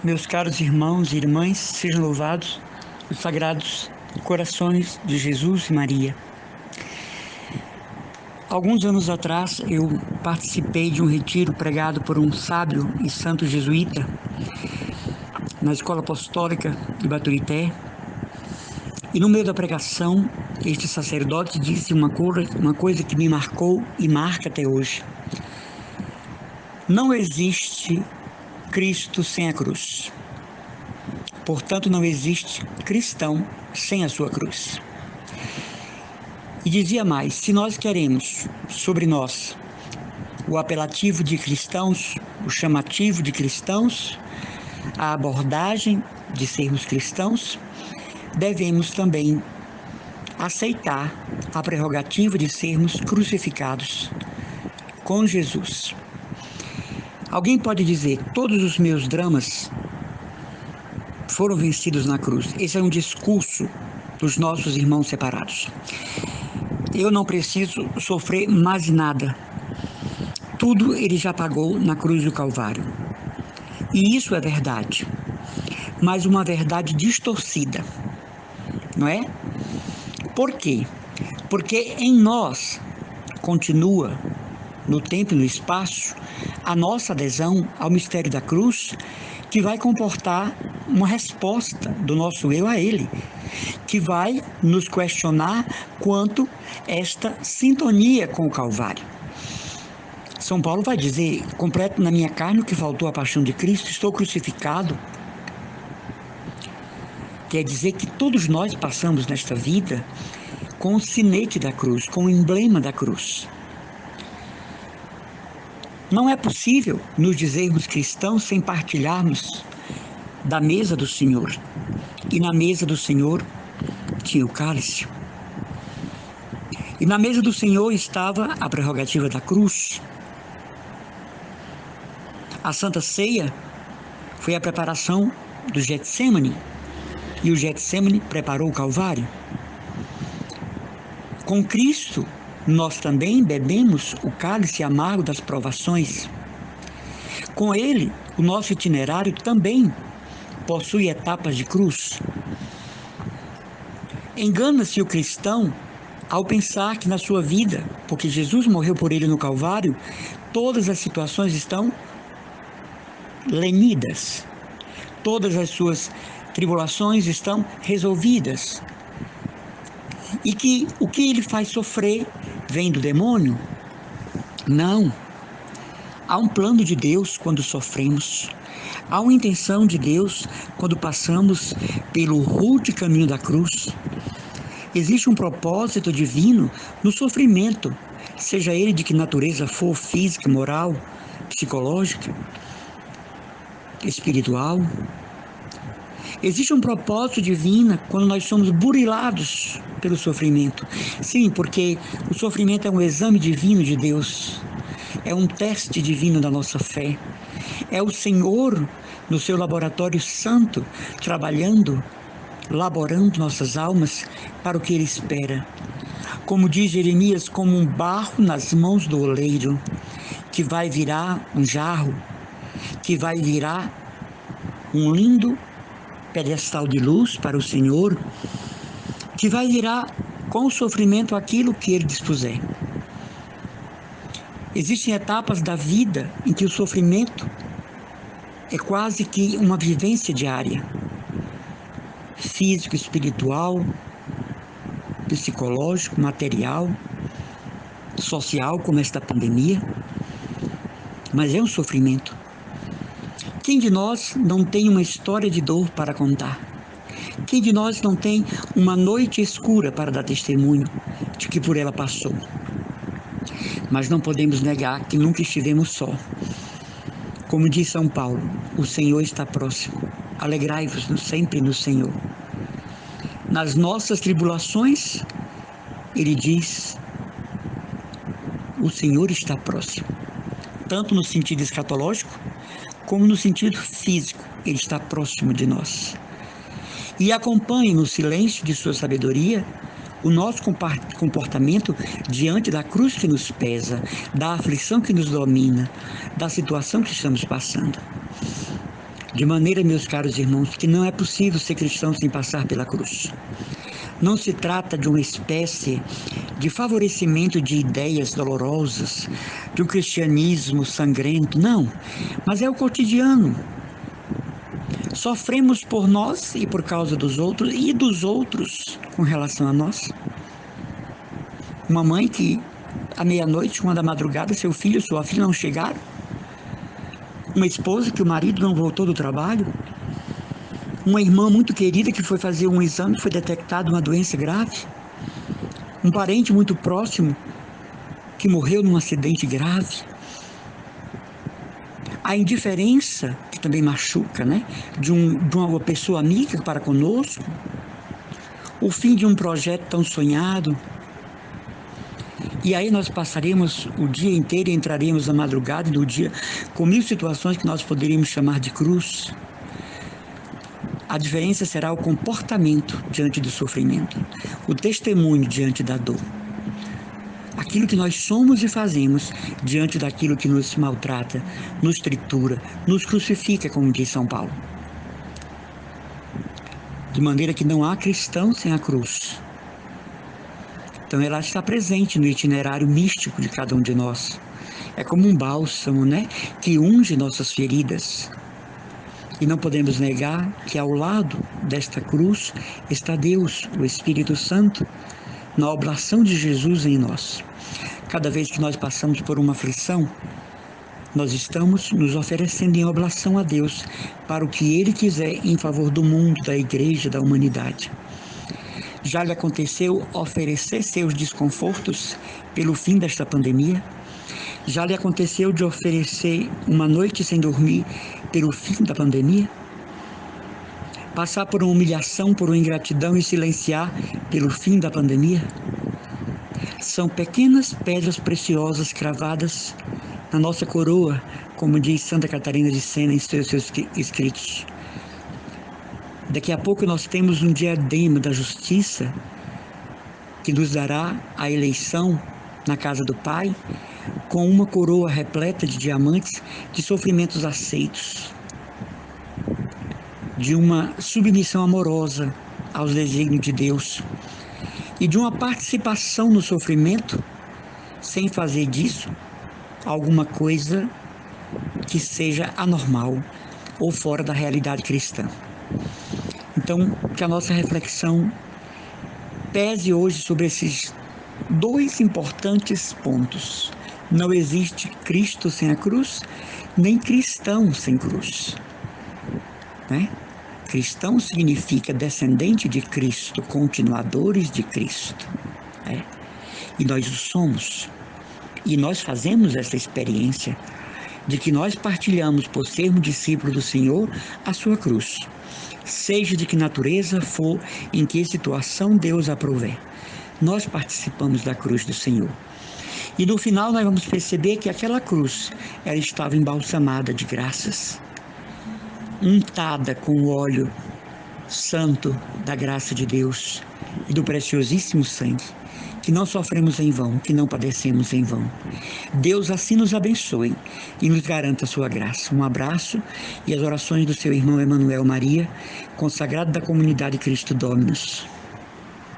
Meus caros irmãos e irmãs, sejam louvados os sagrados corações de Jesus e Maria. Alguns anos atrás, eu participei de um retiro pregado por um sábio e santo jesuíta na Escola Apostólica de Baturité. E no meio da pregação, este sacerdote disse uma coisa que me marcou e marca até hoje. Não existe Cristo sem a cruz. Portanto, não existe cristão sem a sua cruz. E dizia mais: se nós queremos sobre nós o apelativo de cristãos, o chamativo de cristãos, a abordagem de sermos cristãos, devemos também aceitar a prerrogativa de sermos crucificados com Jesus. Alguém pode dizer: todos os meus dramas foram vencidos na cruz. Esse é um discurso dos nossos irmãos separados. Eu não preciso sofrer mais nada. Tudo ele já pagou na cruz do Calvário. E isso é verdade, mas uma verdade distorcida, não é? Por quê? Porque em nós continua, no tempo e no espaço, a nossa adesão ao mistério da cruz, que vai comportar uma resposta do nosso eu a ele, que vai nos questionar quanto esta sintonia com o Calvário. São Paulo vai dizer: completo na minha carne o que faltou à paixão de Cristo, estou crucificado. Quer dizer que todos nós passamos nesta vida com o sinete da cruz, com o emblema da cruz. Não é possível nos dizermos cristãos sem partilharmos da mesa do Senhor. E na mesa do Senhor tinha o cálice. E na mesa do Senhor estava a prerrogativa da cruz. A Santa Ceia foi a preparação do Getsêmani. E o Getsêmani preparou o Calvário. Com Cristo, nós também bebemos o cálice amargo das provações. Com ele, o nosso itinerário também possui etapas de cruz. Engana-se o cristão ao pensar que na sua vida, porque Jesus morreu por ele no Calvário, todas as situações estão lenidas, todas as suas tribulações estão resolvidas, e que o que ele faz sofrer vem do demônio? Não. Há um plano de Deus quando sofremos. Há uma intenção de Deus quando passamos pelo rude caminho da cruz. Existe um propósito divino no sofrimento, seja ele de que natureza for, física, moral, psicológica, espiritual. Existe um propósito divino quando nós somos burilados pelo sofrimento. Sim, porque o sofrimento é um exame divino de Deus. É um teste divino da nossa fé. É o Senhor, no seu laboratório santo, trabalhando, laborando nossas almas para o que Ele espera. Como diz Jeremias, como um barro nas mãos do oleiro, que vai virar um jarro, que vai virar um lindo pedestal de luz para o Senhor, que vai virar com o sofrimento aquilo que Ele dispuser. Existem etapas da vida em que o sofrimento é quase que uma vivência diária, físico, espiritual, psicológico, material, social, como esta pandemia, mas é um sofrimento. Quem de nós não tem uma história de dor para contar? Quem de nós não tem uma noite escura para dar testemunho de que por ela passou? Mas não podemos negar que nunca estivemos só. Como diz São Paulo, o Senhor está próximo. Alegrai-vos sempre no Senhor. Nas nossas tribulações, ele diz: o Senhor está próximo. Tanto no sentido escatológico, como no sentido físico, Ele está próximo de nós. E acompanhe no silêncio de sua sabedoria o nosso comportamento diante da cruz que nos pesa, da aflição que nos domina, da situação que estamos passando. De maneira, meus caros irmãos, que não é possível ser cristão sem passar pela cruz. Não se trata de uma espécie de favorecimento de ideias dolorosas, de um cristianismo sangrento, não, mas é o cotidiano. Sofremos por nós e por causa dos outros e dos outros com relação a nós. Uma mãe que à meia-noite, uma da madrugada, seu filho e sua filha não chegaram. Uma esposa que o marido não voltou do trabalho. Uma irmã muito querida que foi fazer um exame e foi detectada uma doença grave. Um parente muito próximo que morreu num acidente grave. A indiferença, que também machuca, né? De uma pessoa amiga para conosco. O fim de um projeto tão sonhado. E aí nós passaremos o dia inteiro e entraremos na madrugada e no dia com 1000 situações que nós poderíamos chamar de cruz. A diferença será o comportamento diante do sofrimento, o testemunho diante da dor. Aquilo que nós somos e fazemos diante daquilo que nos maltrata, nos tritura, nos crucifica, como diz São Paulo. De maneira que não há cristão sem a cruz. Então ela está presente no itinerário místico de cada um de nós. É como um bálsamo, né? Que unge nossas feridas. E não podemos negar que ao lado desta cruz está Deus, o Espírito Santo, na oblação de Jesus em nós. Cada vez que nós passamos por uma aflição, nós estamos nos oferecendo em oblação a Deus para o que Ele quiser em favor do mundo, da igreja, da humanidade. Já lhe aconteceu oferecer seus desconfortos pelo fim desta pandemia? Já lhe aconteceu de oferecer uma noite sem dormir pelo fim da pandemia? Passar por uma humilhação, por uma ingratidão e silenciar pelo fim da pandemia? São pequenas pedras preciosas cravadas na nossa coroa, como diz Santa Catarina de Sena em seus escritos. Daqui a pouco nós temos um diadema da justiça que nos dará a eleição na casa do Pai com uma coroa repleta de diamantes, de sofrimentos aceitos, de uma submissão amorosa aos desígnios de Deus e de uma participação no sofrimento sem fazer disso alguma coisa que seja anormal ou fora da realidade cristã. Então, que a nossa reflexão pese hoje sobre esses dois importantes pontos. Não existe Cristo sem a cruz, nem cristão sem cruz. Né? Cristão significa descendente de Cristo, continuadores de Cristo. Né? E nós o somos. E nós fazemos essa experiência de que nós partilhamos, por sermos discípulos do Senhor, a sua cruz. Seja de que natureza for, em que situação Deus aprouver. Nós participamos da cruz do Senhor. E no final nós vamos perceber que aquela cruz, ela estava embalsamada de graças, untada com o óleo santo da graça de Deus e do preciosíssimo sangue, que não sofremos em vão, que não padecemos em vão. Deus assim nos abençoe e nos garanta a sua graça. Um abraço e as orações do seu irmão Emanuel Maria, consagrado da comunidade Cristo Dominus.